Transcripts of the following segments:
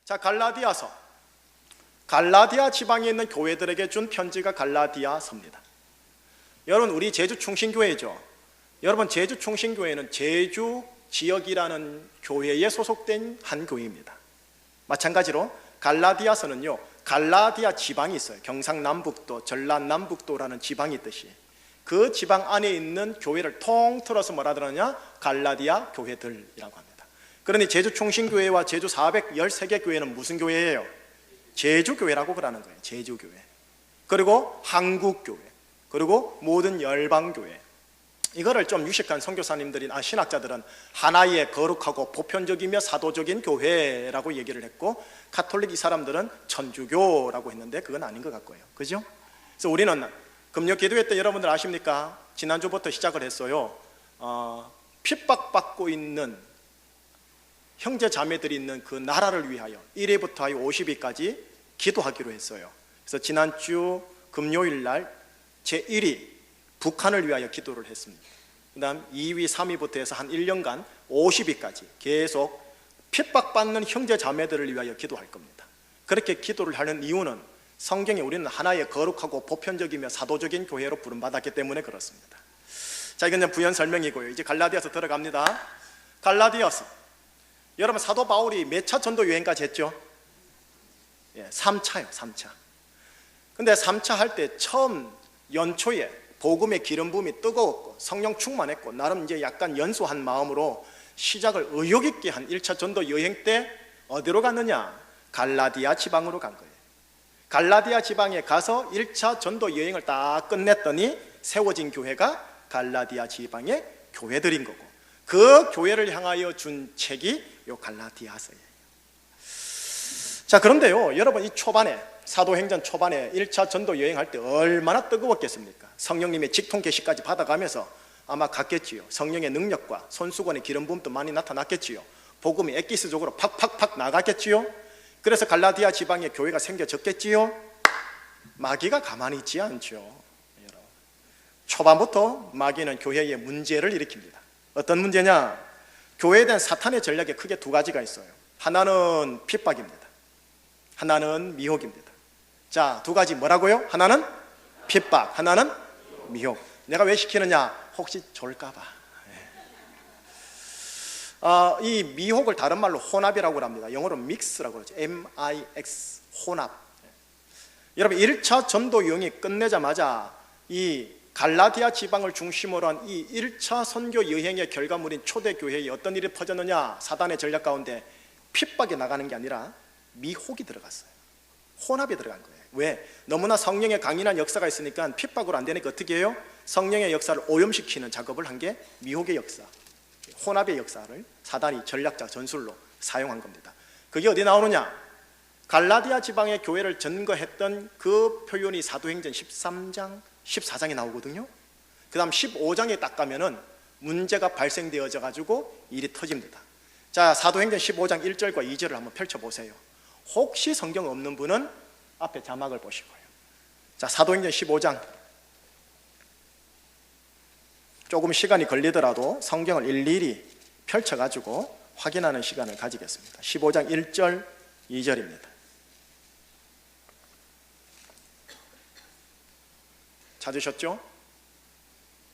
자, 갈라디아 지방에 있는 교회들에게 준 편지가 갈라디아서입니다. 여러분, 우리 제주 충신교회죠. 여러분, 제주 충신교회는 제주 지역이라는 교회에 소속된 한 교회입니다. 마찬가지로 갈라디아서는요, 갈라디아 지방이 있어요. 경상남북도, 전라남북도라는 지방이 있듯이 그 지방 안에 있는 교회를 통틀어서 뭐라 그러냐? 갈라디아 교회들이라고 합니다. 그러니 제주 충신교회와 제주 413개 교회는 무슨 교회예요? 제주교회라고 그러는 거예요. 제주교회. 그리고 한국교회, 그리고 모든 열방교회. 이거를 좀 유식한 선교사님들이나 신학자들은 하나의 거룩하고 보편적이며 사도적인 교회라고 얘기를 했고, 가톨릭 이 사람들은 천주교라고 했는데 그건 아닌 것 같고요. 그죠? 그래서 우리는 금요 기도회 때 여러분들 아십니까? 지난주부터 시작을 했어요. 핍박받고 있는 형제 자매들이 있는 그 나라를 위하여 1회부터 50위까지 기도하기로 했어요. 그래서 지난주 금요일 날 제1위 북한을 위하여 기도를 했습니다. 그 다음 2위, 3위부터 해서 한 1년간 50위까지 계속 핍박받는 형제 자매들을 위하여 기도할 겁니다. 그렇게 기도를 하는 이유는 성경에 우리는 하나의 거룩하고 보편적이며 사도적인 교회로 부름받았기 때문에 그렇습니다. 자, 이건 부연 설명이고요. 이제 갈라디아서 들어갑니다. 갈라디아서, 여러분 사도 바울이 몇 차 전도 여행까지 했죠? 3차요 3차. 근데 3차 할 때 처음 연초에 복음의 기름 부음이 뜨거웠고 성령 충만했고 나름 이제 약간 연소한 마음으로 시작을 의욕 있게 한 1차 전도 여행 때 어디로 갔느냐? 갈라디아 지방으로 간 거예요. 갈라디아 지방에 가서 1차 전도 여행을 딱 끝냈더니 세워진 교회가 갈라디아 지방의 교회들인 거고, 그 교회를 향하여 준 책이 요 갈라디아서예요. 자, 그런데요 여러분, 이 초반에 사도행전 초반에 1차 전도 여행할 때 얼마나 뜨거웠겠습니까? 성령님의 직통 계시까지 받아가면서 아마 갔겠지요. 성령의 능력과 손수건의 기름 부음도 많이 나타났겠지요. 복음이 엑기스적으로 팍팍팍 나갔겠지요. 그래서 갈라디아 지방에 교회가 생겨졌겠지요. 마귀가 가만히 있지 않죠. 여러분, 초반부터 마귀는 교회에 문제를 일으킵니다. 어떤 문제냐? 교회에 대한 사탄의 전략에 크게 두 가지가 있어요. 하나는 핍박입니다. 하나는 미혹입니다. 자, 두 가지 뭐라고요? 하나는 핍박, 하나는 미혹. 내가 왜 시키느냐? 혹시 졸까봐. 이 미혹을 다른 말로 혼합이라고 합니다. 영어로 믹스라고 그러죠. MIX, 혼합. 여러분, 1차 전도 여행이 끝내자마자 이 갈라디아 지방을 중심으로 한 이 1차 선교 여행의 결과물인 초대교회에 어떤 일이 퍼졌느냐? 사단의 전략 가운데 핍박이 나가는 게 아니라 미혹이 들어갔어요. 혼합이 들어간 거예요. 왜? 너무나 성령의 강인한 역사가 있으니까 핍박으로 안 되니까 어떻게 해요? 성령의 역사를 오염시키는 작업을 한 게 미혹의 역사, 혼합의 역사를 사단이 전략자 전술로 사용한 겁니다. 그게 어디 나오느냐? 갈라디아 지방의 교회를 전거했던 그 표현이 사도행전 13장, 14장에 나오거든요. 그 다음 15장에 딱 가면은 문제가 발생되어져 가지고 일이 터집니다. 자, 사도행전 15장 1절과 2절을 한번 펼쳐보세요. 혹시 성경 없는 분은 앞에 자막을 보시고요. 자, 사도행전 15장, 조금 시간이 걸리더라도 성경을 일일이 펼쳐가지고 확인하는 시간을 가지겠습니다. 15장 1절 2절입니다. 찾으셨죠?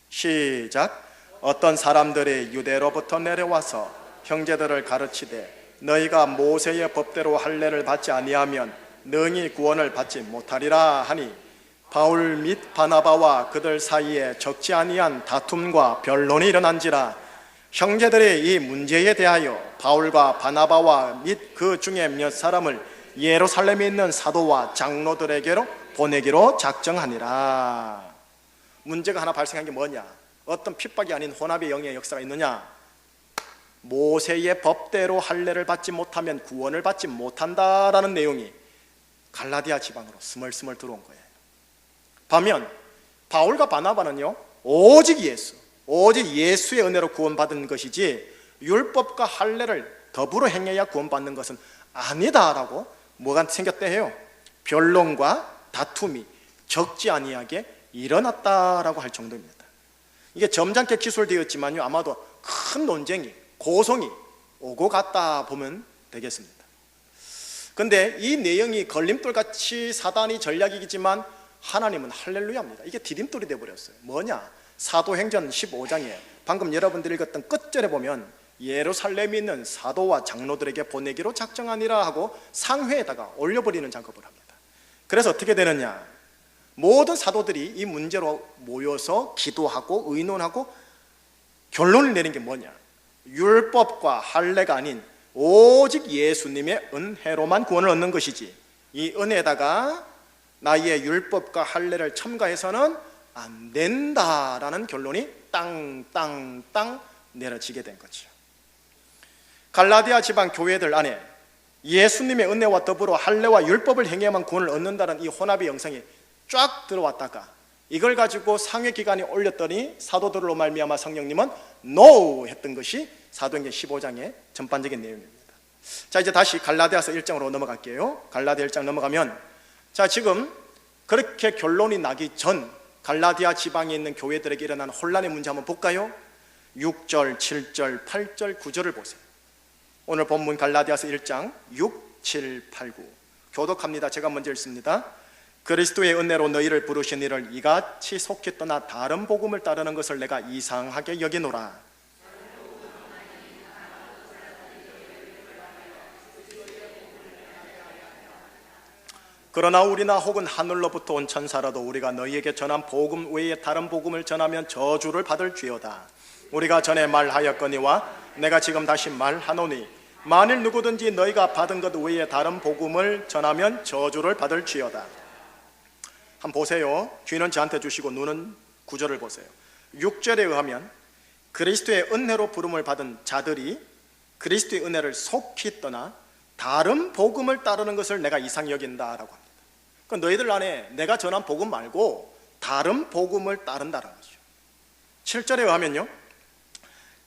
시작. 어떤 사람들이 유대로부터 내려와서 형제들을 가르치되 너희가 모세의 법대로 할례를 받지 아니하면 능히 구원을 받지 못하리라 하니 바울 및 바나바와 그들 사이에 적지 아니한 다툼과 변론이 일어난지라. 형제들이 이 문제에 대하여 바울과 바나바와 및 그 중에 몇 사람을 예루살렘에 있는 사도와 장로들에게로 보내기로 작정하니라. 문제가 하나 발생한 게 뭐냐? 어떤 핍박이 아닌 혼합의 영의 역사가 있느냐? 모세의 법대로 할례를 받지 못하면 구원을 받지 못한다라는 내용이 갈라디아 지방으로 스멀스멀 들어온 거예요. 반면 바울과 바나바는요, 오직 예수의 은혜로 구원받은 것이지 율법과 할례를 더불어 행해야 구원받는 것은 아니다라고 뭐가 생겼대 해요? 변론과 다툼이 적지 아니하게 일어났다라고 할 정도입니다. 이게 점잖게 기술되었지만요, 아마도 큰 논쟁이, 고성이 오고 갔다 보면 되겠습니다. 근데 이 내용이 걸림돌같이 사단이 전략이지만 하나님은 할렐루야입니다. 이게 디딤돌이 되어버렸어요. 뭐냐? 사도행전 15장에 방금 여러분들이 읽었던 끝절에 보면 예루살렘에 있는 사도와 장로들에게 보내기로 작정하니라 하고 상회에다가 올려버리는 작업을 합니다. 그래서 어떻게 되느냐? 모든 사도들이 이 문제로 모여서 기도하고 의논하고 결론을 내린 게 뭐냐? 율법과 할례가 아닌 오직 예수님의 은혜로만 구원을 얻는 것이지, 이 은혜에다가 나의 율법과 할례를 첨가해서는 안 된다라는 결론이 땅땅땅 내려지게 된 거죠. 갈라디아 지방 교회들 안에 예수님의 은혜와 더불어 할례와 율법을 행해야만 구원을 얻는다는 이 혼합의 영성이 쫙 들어왔다가 이걸 가지고 상회기관이 올렸더니 사도들로 말미암아 성령님은 NO 했던 것이 사도행전 15장의 전반적인 내용입니다. 자, 이제 다시 갈라디아서 1장으로 넘어갈게요. 갈라디아 1장 넘어가면, 자, 지금 그렇게 결론이 나기 전 갈라디아 지방에 있는 교회들에게 일어난 혼란의 문제 한번 볼까요? 6절, 7절, 8절, 9절을 보세요. 오늘 본문 갈라디아서 1장 6, 7, 8, 9 교독합니다. 제가 먼저 읽습니다. 그리스도의 은혜로 너희를 부르신 이를 이같이 속히 떠나 다른 복음을 따르는 것을 내가 이상하게 여기노라. 그러나 우리나 혹은 하늘로부터 온 천사라도 우리가 너희에게 전한 복음 외에 다른 복음을 전하면 저주를 받을지어다. 우리가 전에 말하였거니와 내가 지금 다시 말하노니 만일 누구든지 너희가 받은 것 외에 다른 복음을 전하면 저주를 받을지어다. 한번 보세요. 귀는 저한테 주시고 눈은 구절을 보세요. 6절에 의하면 그리스도의 은혜로 부름을 받은 자들이 그리스도의 은혜를 속히 떠나 다른 복음을 따르는 것을 내가 이상히 여긴다라고 합니다. 그러니까 너희들 안에 내가 전한 복음 말고 다른 복음을 따른다는 거죠. 7절에 의하면요,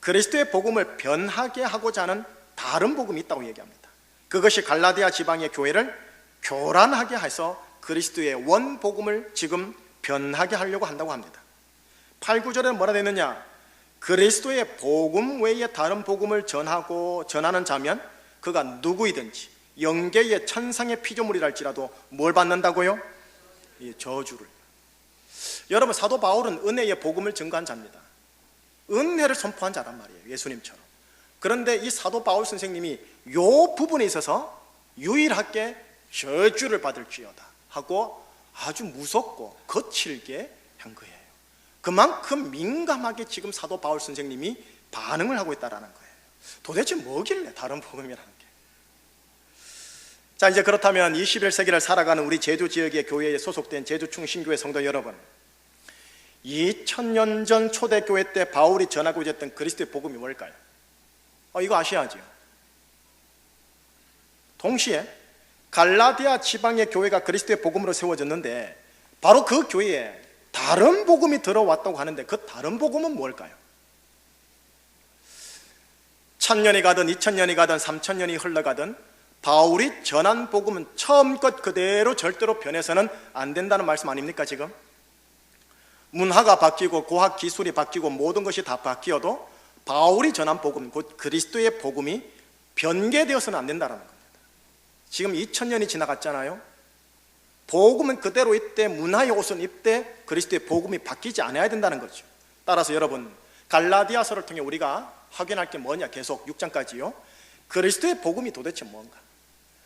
그리스도의 복음을 변하게 하고자 하는 다른 복음이 있다고 얘기합니다. 그것이 갈라디아 지방의 교회를 교란하게 해서 그리스도의 원 복음을 지금 변하게 하려고 한다고 합니다. 8, 9절에 뭐라 되느냐? 그리스도의 복음 외에 다른 복음을 전하는 자면 그가 누구이든지 영계의 천상의 피조물이랄지라도 뭘 받는다고요? 저주를. 여러분, 사도 바울은 은혜의 복음을 증거한 자입니다. 은혜를 선포한 자란 말이에요, 예수님처럼. 그런데 이 사도 바울 선생님이 이 부분에 있어서 유일하게 저주를 받을지어다 하고 아주 무섭고 거칠게 한 거예요. 그만큼 민감하게 지금 사도 바울 선생님이 반응을 하고 있다는 거예요. 도대체 뭐길래 다른 복음이라는 게. 자, 이제 그렇다면 21세기를 살아가는 우리 제주 지역의 교회에 소속된 제주충신교회 성도 여러분, 2000년 전 초대교회 때 바울이 전하고자 했던 그리스도의 복음이 뭘까요? 이거 아셔야죠. 동시에 갈라디아 지방의 교회가 그리스도의 복음으로 세워졌는데 바로 그 교회에 다른 복음이 들어왔다고 하는데 그 다른 복음은 뭘까요? 1000년이 가든 2000년이 가든 3000년이 흘러가든 바울이 전한 복음은 처음껏 그대로 절대로 변해서는 안 된다는 말씀 아닙니까? 지금 문화가 바뀌고 고학 기술이 바뀌고 모든 것이 다 바뀌어도 바울이 전한 복음, 곧 그리스도의 복음이 변개되어서는 안 된다는 겁니다. 지금 2000년이 지나갔잖아요. 복음은 그대로 있대, 문화의 옷은 입대, 그리스도의 복음이 바뀌지 않아야 된다는 거죠. 따라서 여러분, 갈라디아서를 통해 우리가 확인할 게 뭐냐? 계속 6장까지요. 그리스도의 복음이 도대체 뭔가?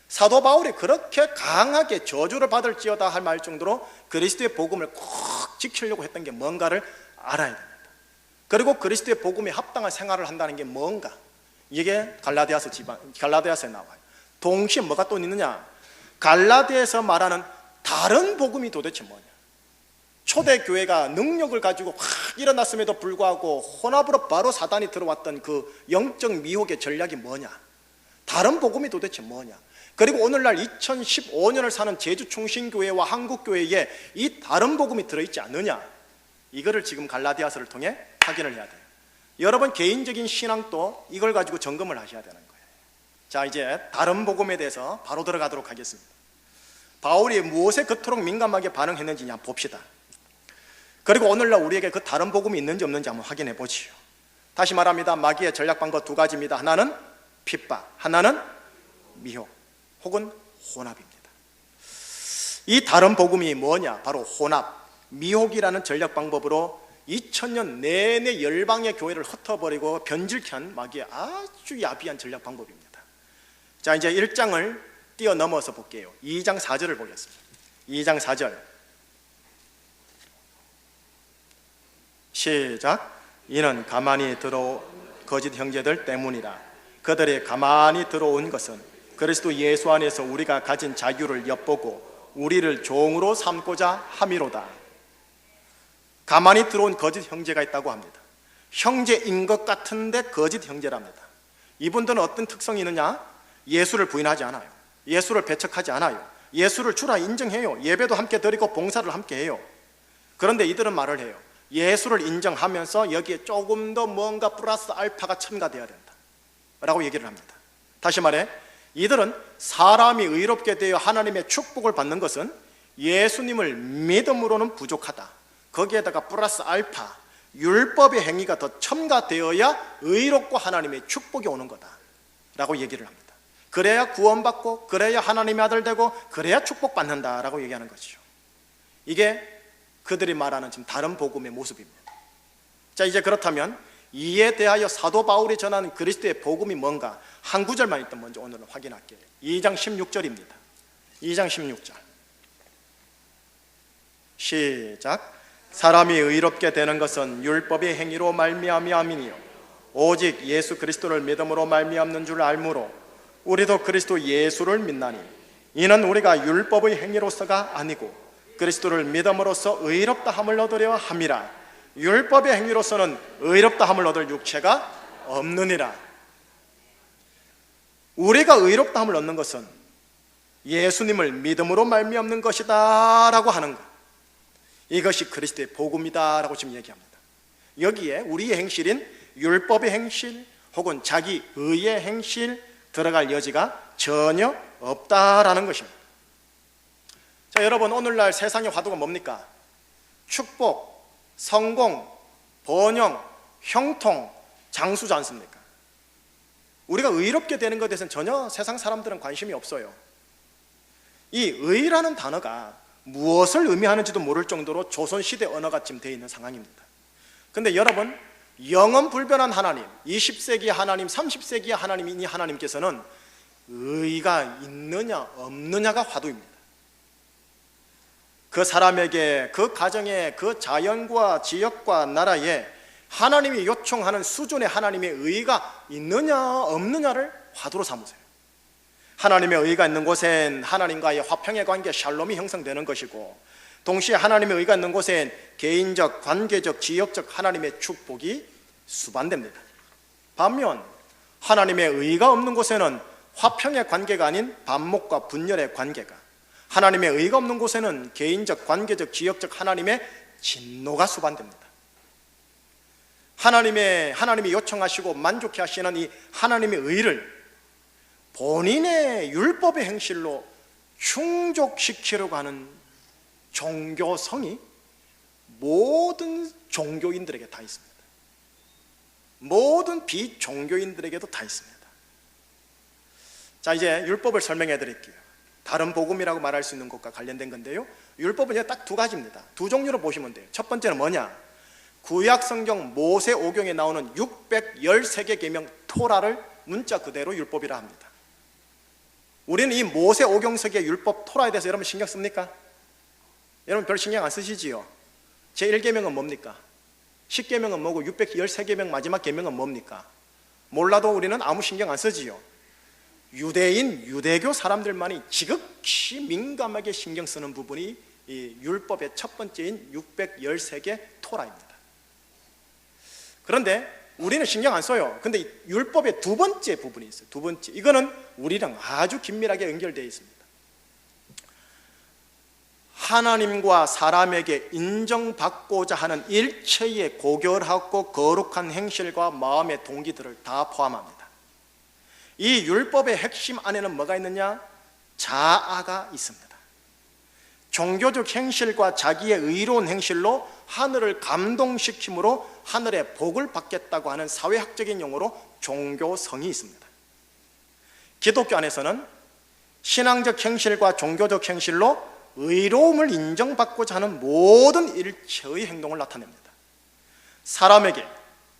사도 바울이 그렇게 강하게 저주를 받을지어다 할 말 정도로 그리스도의 복음을 꼭 지키려고 했던 게 뭔가를 알아야 됩니다. 그리고 그리스도의 복음에 합당한 생활을 한다는 게 뭔가? 이게 갈라디아서에 나와요. 동시에 뭐가 또 있느냐? 갈라디아에서 말하는 다른 복음이 도대체 뭐냐? 초대교회가 능력을 가지고 확 일어났음에도 불구하고 혼합으로 바로 사단이 들어왔던 그 영적 미혹의 전략이 뭐냐? 다른 복음이 도대체 뭐냐? 그리고 오늘날 2015년을 사는 제주충신교회와 한국교회에 이 다른 복음이 들어있지 않느냐? 이거를 지금 갈라디아서를 통해 확인을 해야 돼요. 여러분 개인적인 신앙도 이걸 가지고 점검을 하셔야 되는 거예요. 자, 이제 다른 복음에 대해서 바로 들어가도록 하겠습니다. 바울이 무엇에 그토록 민감하게 반응했는지 한번 봅시다. 그리고 오늘날 우리에게 그 다른 복음이 있는지 없는지 한번 확인해 보지요. 다시 말합니다. 마귀의 전략 방법 두 가지입니다. 하나는 핍박, 하나는 미혹 혹은 혼합입니다. 이 다른 복음이 뭐냐? 바로 혼합, 미혹이라는 전략 방법으로 2000년 내내 열방의 교회를 흩어버리고 변질케 한 마귀의 아주 야비한 전략 방법입니다. 자, 이제 1장을 뛰어넘어서 볼게요. 2장 4절을 보겠습니다. 2장 4절 시작. 이는 가만히 들어온 거짓 형제들 때문이라. 그들이 가만히 들어온 것은 그리스도 예수 안에서 우리가 가진 자유를 엿보고 우리를 종으로 삼고자 함이로다. 가만히 들어온 거짓 형제가 있다고 합니다. 형제인 것 같은데 거짓 형제랍니다. 이분들은 어떤 특성이 있느냐? 예수를 부인하지 않아요. 예수를 배척하지 않아요. 예수를 주라 인정해요. 예배도 함께 드리고 봉사를 함께 해요. 그런데 이들은 말을 해요. 예수를 인정하면서 여기에 조금 더 뭔가 플러스 알파가 첨가되어야 된다 라고 얘기를 합니다. 다시 말해, 이들은 사람이 의롭게 되어 하나님의 축복을 받는 것은 예수님을 믿음으로는 부족하다. 거기에다가 플러스 알파, 율법의 행위가 더 첨가되어야 의롭고 하나님의 축복이 오는 거다 라고 얘기를 합니다. 그래야 구원받고, 그래야 하나님의 아들 되고, 그래야 축복받는다 라고 얘기하는 것이죠. 이게 그들이 말하는 지금 다른 복음의 모습입니다. 자, 이제 그렇다면 이에 대하여 사도 바울이 전하는 그리스도의 복음이 뭔가 한 구절만 일단 먼저 오늘은 확인할게요. 2장 16절입니다. 2장 16절 시작. 사람이 의롭게 되는 것은 율법의 행위로 말미암이 아니요 오직 예수 그리스도를 믿음으로 말미암는 줄 알므로 우리도 그리스도 예수를 믿나니 이는 우리가 율법의 행위로서가 아니고 그리스도를 믿음으로써 의롭다 함을 얻으려 함이라. 율법의 행위로서는 의롭다 함을 얻을 육체가 없느니라. 우리가 의롭다 함을 얻는 것은 예수님을 믿음으로 말미암는 것이다 라고 하는 것, 이것이 그리스도의 복음이다 라고 지금 얘기합니다. 여기에 우리의 행실인 율법의 행실 혹은 자기 의의 행실 들어갈 여지가 전혀 없다라는 것입니다. 자, 여러분, 오늘날 세상의 화두가 뭡니까? 축복, 성공, 번영, 형통, 장수지 않습니까? 우리가 의롭게 되는 것에 대해서는 전혀 세상 사람들은 관심이 없어요. 이 의라는 단어가 무엇을 의미하는지도 모를 정도로 조선시대 언어가 지금 되어 있는 상황입니다. 그런데 여러분, 영원불변한 하나님, 20세기 하나님, 30세기 하나님인 이 하나님께서는 의가 있느냐 없느냐가 화두입니다. 그 사람에게, 그 가정에, 그 자연과 지역과 나라에 하나님이 요청하는 수준의 하나님의 의가 있느냐 없느냐를 화두로 삼으세요. 하나님의 의가 있는 곳엔 하나님과의 화평의 관계, 샬롬이 형성되는 것이고, 동시에 하나님의 의가 있는 곳엔 개인적, 관계적, 지역적 하나님의 축복이 수반됩니다. 반면 하나님의 의가 없는 곳에는 화평의 관계가 아닌 반목과 분열의 관계가, 하나님의 의가 없는 곳에는 개인적, 관계적, 지역적 하나님의 진노가 수반됩니다. 하나님이 요청하시고 만족해 하시는 이 하나님의 의를 본인의 율법의 행실로 충족시키려고 하는 종교성이 모든 종교인들에게 다 있습니다. 모든 비종교인들에게도 다 있습니다. 자, 이제 율법을 설명해 드릴게요. 다른 복음이라고 말할 수 있는 것과 관련된 건데요, 율법은 이제 딱 두 가지입니다. 두 종류로 보시면 돼요. 첫 번째는 뭐냐? 구약 성경 모세오경에 나오는 613개 계명 토라를 문자 그대로 율법이라 합니다. 우리는 이 모세오경석의 율법 토라에 대해서 여러분 신경 씁니까? 여러분 별 신경 안 쓰시지요? 제1계명은 뭡니까? 10계명은 뭐고 613계명 마지막 계명은 뭡니까? 몰라도 우리는 아무 신경 안 쓰지요. 유대인, 유대교 사람들만이 지극히 민감하게 신경 쓰는 부분이 이 율법의 첫 번째인 613개 토라입니다. 그런데 우리는 신경 안 써요. 근데 율법의 두 번째 부분이 있어요. 두 번째, 이거는 우리랑 아주 긴밀하게 연결되어 있습니다. 하나님과 사람에게 인정받고자 하는 일체의 고결하고 거룩한 행실과 마음의 동기들을 다 포함합니다. 이 율법의 핵심 안에는 뭐가 있느냐? 자아가 있습니다. 종교적 행실과 자기의 의로운 행실로 하늘을 감동시킴으로 하늘의 복을 받겠다고 하는 사회학적인 용어로 종교성이 있습니다. 기독교 안에서는 신앙적 행실과 종교적 행실로 의로움을 인정받고자 하는 모든 일체의 행동을 나타냅니다. 사람에게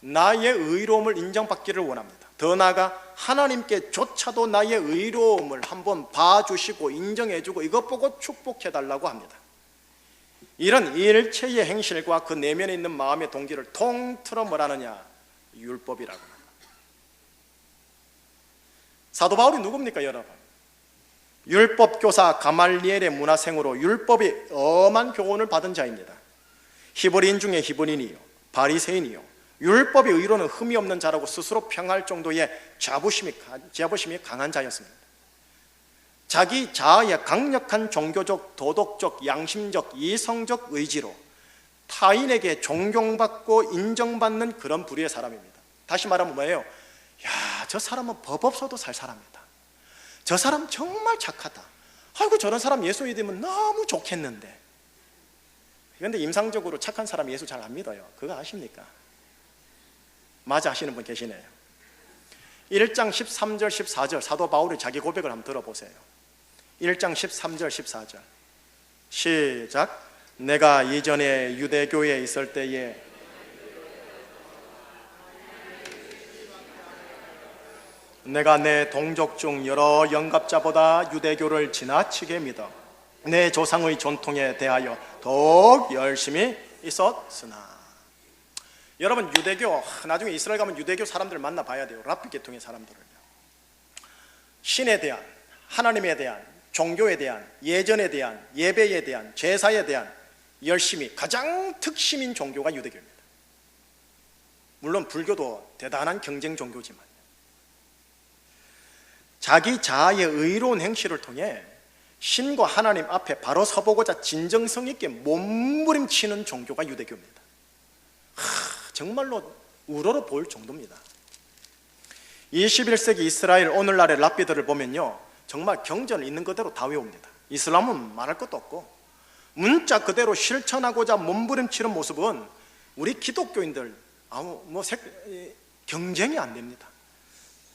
나의 의로움을 인정받기를 원합니다. 더 나아가 하나님께조차도 나의 의로움을 한번 봐주시고 인정해주고 이것 보고 축복해달라고 합니다. 이런 일체의 행실과 그 내면에 있는 마음의 동기를 통틀어 뭐라느냐? 율법이라고 합니다. 사도 바울이 누굽니까 여러분? 율법교사 가말리엘의 문화생으로 율법이 엄한 교훈을 받은 자입니다. 히브리인 중에 히브리인이요 바리새인이요 율법의 의로는 흠이 없는 자라고 스스로 평할 정도의 자부심이 강한 자였습니다. 자기 자아의 강력한 종교적, 도덕적, 양심적, 이성적 의지로 타인에게 존경받고 인정받는 그런 부류의 사람입니다. 다시 말하면 뭐예요? 야, 저 사람은 법 없어도 살 사람이다. 저 사람 정말 착하다. 아이고 저런 사람 예수 믿으면 너무 좋겠는데. 그런데 임상적으로 착한 사람 예수 잘 안 믿어요. 그거 아십니까? 맞아 하시는 분 계시네요. 1장 13절 14절 사도 바울이 자기 고백을 한번 들어보세요. 1장 13절 14절 시작. 내가 이전에 유대교에 있을 때에 내가 내 동족 중 여러 영갑자보다 유대교를 지나치게 믿어 내 조상의 전통에 대하여 더욱 열심히 있었으나. 여러분 유대교, 나중에 이스라엘 가면 유대교 사람들을 만나봐야 돼요. 랍비 계통의 사람들을요. 신에 대한, 하나님에 대한, 종교에 대한, 예전에 대한, 예배에 대한, 제사에 대한 열심히 가장 특심인 종교가 유대교입니다. 물론 불교도 대단한 경쟁 종교지만 자기 자아의 의로운 행실을 통해 신과 하나님 앞에 바로 서보고자 진정성 있게 몸부림치는 종교가 유대교입니다. 정말로 우러러 보일 정도입니다. 21세기 이스라엘 오늘날의 랍비들을 보면요 정말 경전을 있는 그대로 다 외웁니다. 이슬람은 말할 것도 없고 문자 그대로 실천하고자 몸부림치는 모습은 우리 기독교인들 경쟁이 안 됩니다.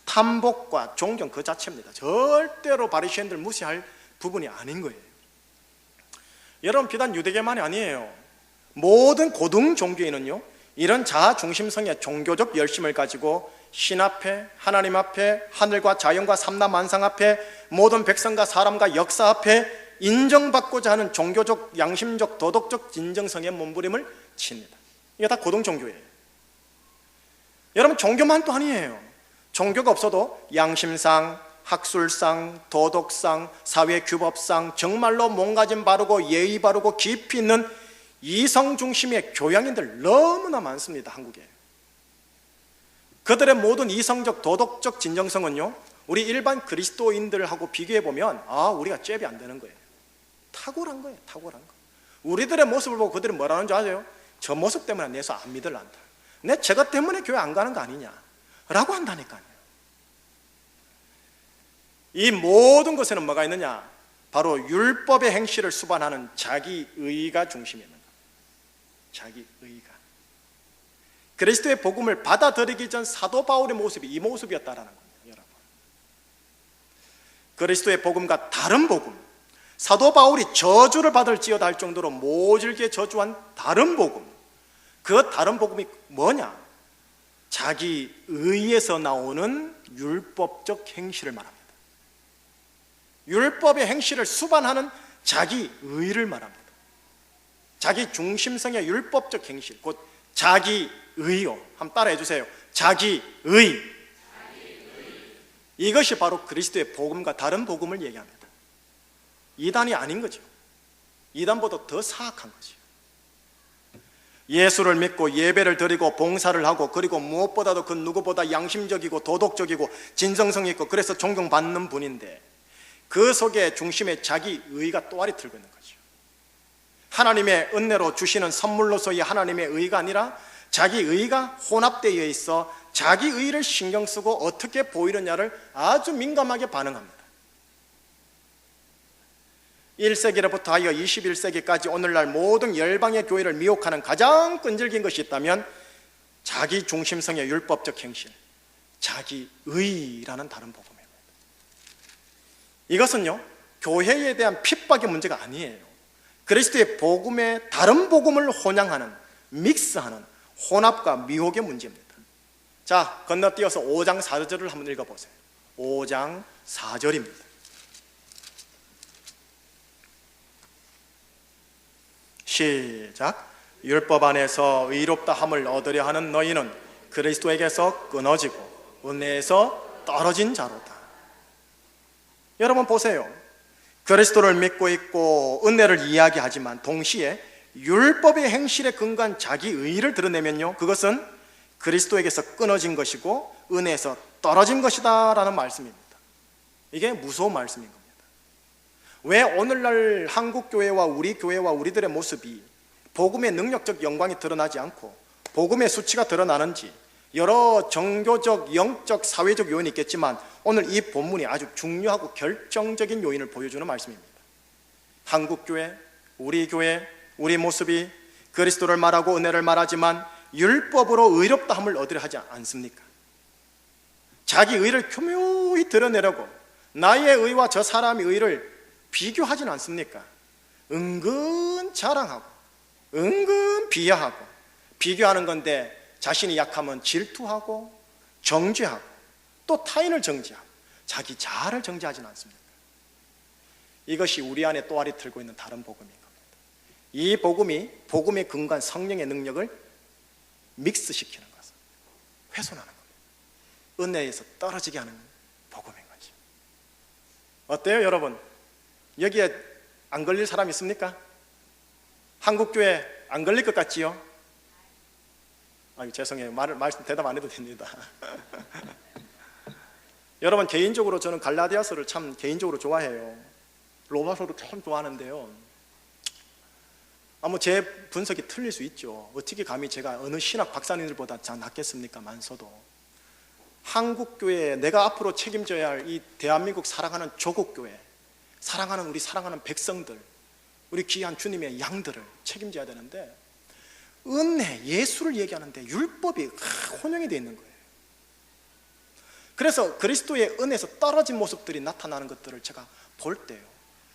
탐복과 존경 그 자체입니다. 절대로 바리새인들 무시할 부분이 아닌 거예요. 여러분 비단 유대교만이 아니에요. 모든 고등 종교인은요 이런 자아 중심성의 종교적 열심을 가지고 신 앞에, 하나님 앞에, 하늘과 자연과 삼라만상 앞에, 모든 백성과 사람과 역사 앞에 인정받고자 하는 종교적, 양심적, 도덕적 진정성의 몸부림을 칩니다. 이게 다 고등 종교예요. 여러분 종교만 또 아니에요. 종교가 없어도 양심상, 학술상, 도덕상, 사회규법상 정말로 몸가짐 바르고 예의 바르고 깊이 있는 이성 중심의 교양인들 너무나 많습니다. 한국에. 그들의 모든 이성적 도덕적 진정성은요 우리 일반 그리스도인들하고 비교해보면 우리가 잽이 안 되는 거예요. 탁월한 거예요. 탁월한 거. 우리들의 모습을 보고 그들이 뭐라는 줄 아세요? 저 모습 때문에 내 예수 안 믿을란다. 내 저것 때문에 교회 안 가는 거 아니냐 라고 한다니까요. 이 모든 것에는 뭐가 있느냐? 바로 율법의 행실을 수반하는 자기의가 중심이 있는 거예요. 자기의가. 그리스도의 복음을 받아들이기 전 사도 바울의 모습이 이 모습이었다라는 겁니다. 여러분, 그리스도의 복음과 다른 복음, 사도 바울이 저주를 받을지어다 할 정도로 모질게 저주한 다른 복음, 그 다른 복음이 뭐냐? 자기의에서 나오는 율법적 행실을 말합니다. 율법의 행실을 수반하는 자기의를 말합니다. 자기 중심성의 율법적 행실, 곧 자기의요. 한번 따라해 주세요. 자기의. 이것이 바로 그리스도의 복음과 다른 복음을 얘기합니다. 이단이 아닌 거죠. 이단보다 더 사악한 거죠. 예수를 믿고 예배를 드리고 봉사를 하고 그리고 무엇보다도 그 누구보다 양심적이고 도덕적이고 진정성 있고 그래서 존경받는 분인데 그 속에 중심에 자기의가 또아리 들고 있는 거죠. 하나님의 은혜로 주시는 선물로서의 하나님의 의가 아니라 자기의가 혼합되어 있어 자기의를 신경 쓰고 어떻게 보이느냐를 아주 민감하게 반응합니다. 1세기로부터 하여 21세기까지 오늘날 모든 열방의 교회를 미혹하는 가장 끈질긴 것이 있다면 자기 중심성의 율법적 행실, 자기의라는 다른 복음입니다. 이것은요, 교회에 대한 핍박의 문제가 아니에요. 그리스도의 복음에 다른 복음을 혼양하는, 믹스하는 혼합과 미혹의 문제입니다. 자, 건너뛰어서 5장 4절을 한번 읽어보세요. 5장 4절입니다. 시작. 율법 안에서 의롭다 함을 얻으려 하는 너희는 그리스도에게서 끊어지고 은혜에서 떨어진 자로다. 여러분 보세요. 그리스도를 믿고 있고 은혜를 이야기하지만 동시에 율법의 행실에 근거한 자기 의의를 드러내면요, 그것은 그리스도에게서 끊어진 것이고 은혜에서 떨어진 것이다 라는 말씀입니다. 이게 무서운 말씀인 겁니다. 왜 오늘날 한국교회와 우리 교회와 우리들의 모습이 복음의 능력적 영광이 드러나지 않고 복음의 수치가 드러나는지, 여러 종교적, 영적, 사회적 요인이 있겠지만 오늘 이 본문이 아주 중요하고 결정적인 요인을 보여주는 말씀입니다. 한국교회, 우리 교회, 우리 모습이 그리스도를 말하고 은혜를 말하지만 율법으로 의롭다함을 얻으려 하지 않습니까? 자기 의를 교묘히 드러내려고 나의 의와 저 사람의 의를 비교하지는 않습니까? 은근 자랑하고 은근 비하하고 비교하는 건데, 자신이 약하면 질투하고 정죄하고 또 타인을 정죄하고 자기 자아를 정죄하지는 않습니다. 이것이 우리 안에 또아리 틀고 있는 다른 복음인 겁니다. 이 복음이 복음의 근간 성령의 능력을 믹스시키는 것을 훼손하는 겁니다. 은혜에서 떨어지게 하는 복음인 거죠. 어때요 여러분? 여기에 안 걸릴 사람 있습니까? 한국교회 안 걸릴 것 같지요? 아유, 죄송해요. 말씀 대답 안 해도 됩니다. 여러분, 개인적으로 저는 갈라디아서를 참 개인적으로 좋아해요. 로마서도 참 좋아하는데요. 제 분석이 틀릴 수 있죠. 어떻게 감히 제가 어느 신학 박사님들보다 잘 낫겠습니까만서도 한국교회에 내가 앞으로 책임져야 할 이 대한민국 사랑하는 조국교회, 사랑하는 우리 사랑하는 백성들, 우리 귀한 주님의 양들을 책임져야 되는데 은혜, 예수를 얘기하는데 율법이 혼용이 되어 있는 거예요. 그래서 그리스도의 은혜에서 떨어진 모습들이 나타나는 것들을 제가 볼 때요,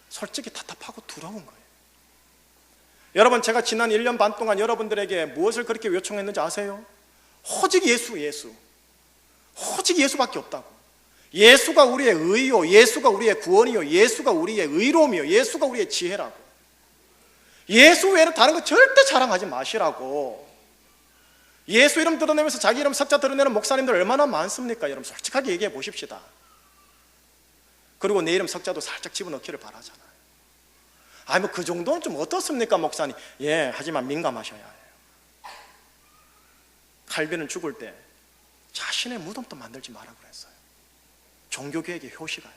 솔직히 답답하고 두려운 거예요. 여러분, 제가 지난 1년 반 동안 여러분들에게 무엇을 그렇게 요청했는지 아세요? 오직 예수, 예수. 오직 예수밖에 없다고. 예수가 우리의 의요, 예수가 우리의 구원이요, 예수가 우리의 의로움이요, 예수가 우리의 지혜라고. 예수 외에는 다른 거 절대 자랑하지 마시라고. 예수 이름 드러내면서 자기 이름 석자 드러내는 목사님들 얼마나 많습니까? 여러분 솔직하게 얘기해 보십시다. 그리고 내 이름 석자도 살짝 집어넣기를 바라잖아요. 그 정도는 좀 어떻습니까 목사님? 예, 하지만 민감하셔야 해요. 칼빈은 죽을 때 자신의 무덤도 만들지 마라 그랬어요. 종교개혁의 효시가요.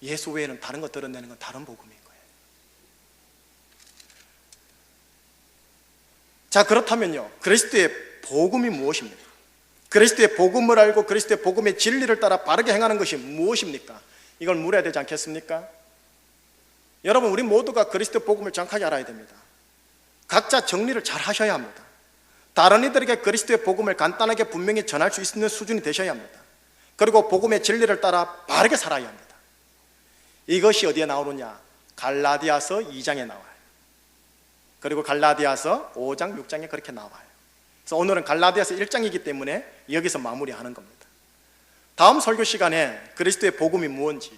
예수 외에는 다른 거 드러내는 건 다른 복음인 거예요. 자, 그렇다면요, 그리스도의 복음이 무엇입니까? 그리스도의 복음을 알고 그리스도의 복음의 진리를 따라 바르게 행하는 것이 무엇입니까? 이걸 물어야 되지 않겠습니까? 여러분, 우리 모두가 그리스도의 복음을 정확하게 알아야 됩니다. 각자 정리를 잘 하셔야 합니다. 다른 이들에게 그리스도의 복음을 간단하게 분명히 전할 수 있는 수준이 되셔야 합니다. 그리고 복음의 진리를 따라 바르게 살아야 합니다. 이것이 어디에 나오느냐? 갈라디아서 2장에 나와요. 그리고 갈라디아서 5장, 6장에 그렇게 나와요. 그래서 오늘은 갈라디아서 1장이기 때문에 여기서 마무리하는 겁니다. 다음 설교 시간에 그리스도의 복음이 무엇인지,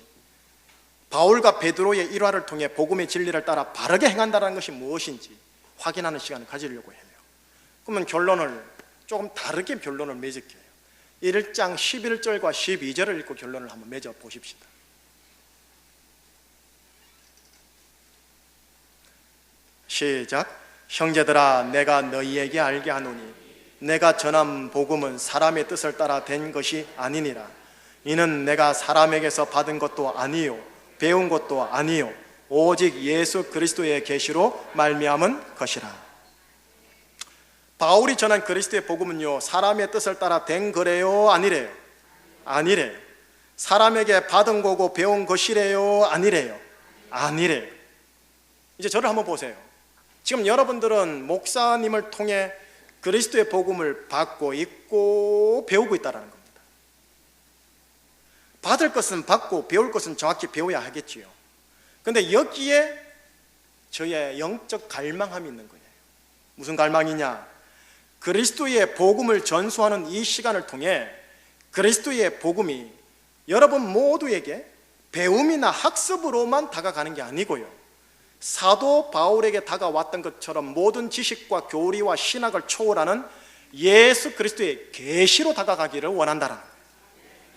바울과 베드로의 일화를 통해 복음의 진리를 따라 바르게 행한다는 것이 무엇인지 확인하는 시간을 가지려고 해요. 그러면 결론을 조금 다르게 결론을 맺을게요. 1장 11절과 12절을 읽고 결론을 한번 맺어 보십시다. 시작. 형제들아, 내가 너희에게 알게 하노니 내가 전한 복음은 사람의 뜻을 따라 된 것이 아니니라. 이는 내가 사람에게서 받은 것도 아니요 배운 것도 아니요 오직 예수 그리스도의 계시로 말미암은 것이라. 바울이 전한 그리스도의 복음은요, 사람의 뜻을 따라 된 거래요, 아니래요? 아니래요. 사람에게 받은 거고 배운 것이래요, 아니래요? 아니래요. 이제 저를 한번 보세요. 지금 여러분들은 목사님을 통해 그리스도의 복음을 받고 있고 배우고 있다는 겁니다. 받을 것은 받고 배울 것은 정확히 배워야 하겠지요. 근데 여기에 저의 영적 갈망함이 있는 거예요. 무슨 갈망이냐? 그리스도의 복음을 전수하는 이 시간을 통해 그리스도의 복음이 여러분 모두에게 배움이나 학습으로만 다가가는 게 아니고요, 사도 바울에게 다가왔던 것처럼 모든 지식과 교리와 신학을 초월하는 예수 그리스도의 계시로 다가가기를 원한다라는 거예요.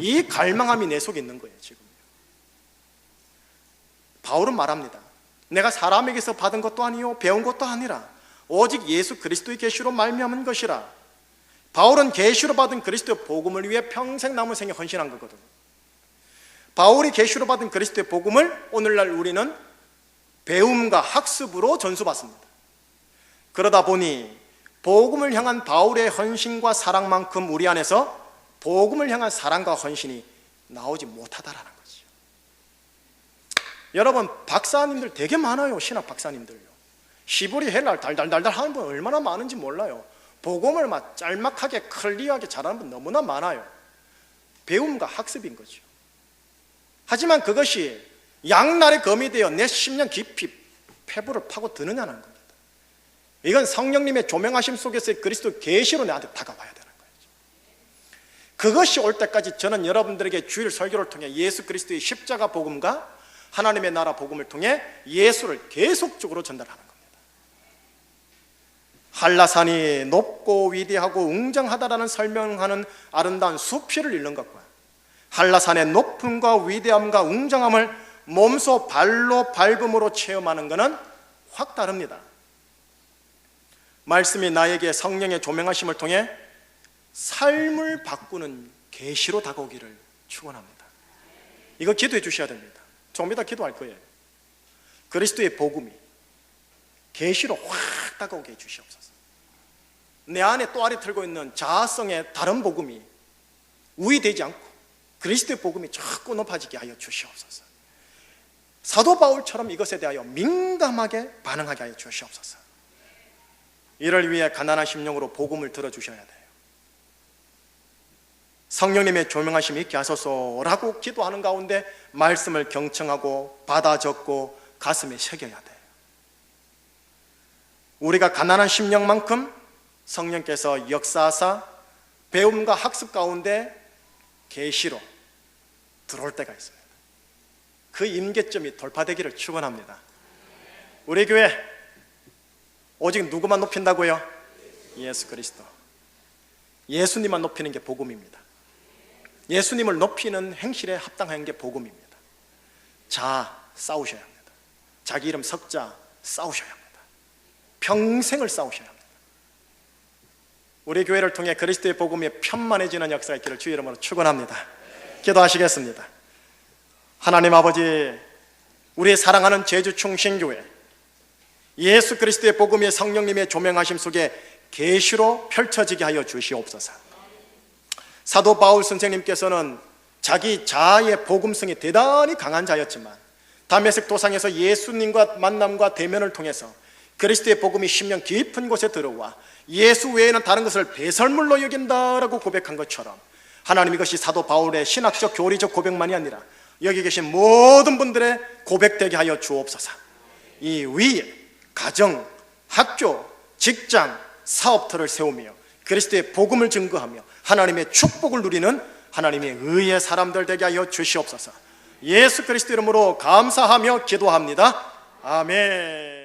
이 갈망함이 내 속에 있는 거예요. 지금 바울은 말합니다. 내가 사람에게서 받은 것도 아니요 배운 것도 아니라 오직 예수 그리스도의 계시로 말미암은 것이라. 바울은 계시로 받은 그리스도의 복음을 위해 평생 남은 생에 헌신한 거거든요. 바울이 계시로 받은 그리스도의 복음을 오늘날 우리는 배움과 학습으로 전수받습니다. 그러다 보니 복음을 향한 바울의 헌신과 사랑만큼 우리 안에서 복음을 향한 사랑과 헌신이 나오지 못하다라는 거죠. 여러분, 박사님들 되게 많아요. 신학 박사님들요. 히브리 헬라를 달달달달 하는 분 얼마나 많은지 몰라요. 복음을 막 짤막하게 클리어하게 잘하는 분 너무나 많아요. 배움과 학습인 거죠. 하지만 그것이 양날의 검이 되어 내 심령 깊이 폐부를 파고 드느냐는 겁니다. 이건 성령님의 조명하심 속에서의 그리스도 계시로 내한테 다가와야 되는 거예요. 그것이 올 때까지 저는 여러분들에게 주일 설교를 통해 예수 그리스도의 십자가 복음과 하나님의 나라 복음을 통해 예수를 계속적으로 전달하는 겁니다. 한라산이 높고 위대하고 웅장하다라는 설명하는 아름다운 수필을 읽는 것과 한라산의 높음과 위대함과 웅장함을 몸소 발로 밟음으로 체험하는 것은 확 다릅니다. 말씀이 나에게 성령의 조명하심을 통해 삶을 바꾸는 계시로 다가오기를 축원합니다. 이거 기도해 주셔야 됩니다. 조금 이따 기도할 거예요. 그리스도의 복음이 계시로 확 다가오게 해 주시옵소서. 내 안에 또아리 틀고 있는 자아성의 다른 복음이 우위되지 않고 그리스도의 복음이 자꾸 높아지게 하여 주시옵소서. 사도 바울처럼 이것에 대하여 민감하게 반응하게 하여 주시옵소서. 이를 위해 가난한 심령으로 복음을 들어주셔야 돼요. 성령님의 조명하심이 있게 하소서라고 기도하는 가운데 말씀을 경청하고 받아 적고 가슴에 새겨야 돼요. 우리가 가난한 심령만큼 성령께서 역사하사 배움과 학습 가운데 계시로 들어올 때가 있습니다. 그 임계점이 돌파되기를 축원합니다. 우리 교회 오직 누구만 높인다고요? 예수 그리스도. 예수님만 높이는 게 복음입니다. 예수님을 높이는 행실에 합당한 게 복음입니다. 자, 싸우셔야 합니다. 자기 이름 석자 싸우셔야 합니다. 평생을 싸우셔야 합니다. 우리 교회를 통해 그리스도의 복음이 편만해지는 역사가 있기를 주의 이름으로 축원합니다. 기도하시겠습니다. 하나님 아버지, 우리의 사랑하는 제주 충신교회 예수 그리스도의 복음이 성령님의 조명하심 속에 계시로 펼쳐지게 하여 주시옵소서. 사도 바울 선생님께서는 자기 자아의 복음성이 대단히 강한 자였지만 다메섹 도상에서 예수님과 만남과 대면을 통해서 그리스도의 복음이 심령 깊은 곳에 들어와 예수 외에는 다른 것을 배설물로 여긴다라고 고백한 것처럼 하나님, 이것이 사도 바울의 신학적 교리적 고백만이 아니라 여기 계신 모든 분들의 고백되게 하여 주옵소서. 이 위에 가정, 학교, 직장, 사업터를 세우며 그리스도의 복음을 증거하며 하나님의 축복을 누리는 하나님의 의의 사람들 되게 하여 주시옵소서. 예수 그리스도 이름으로 감사하며 기도합니다. 아멘.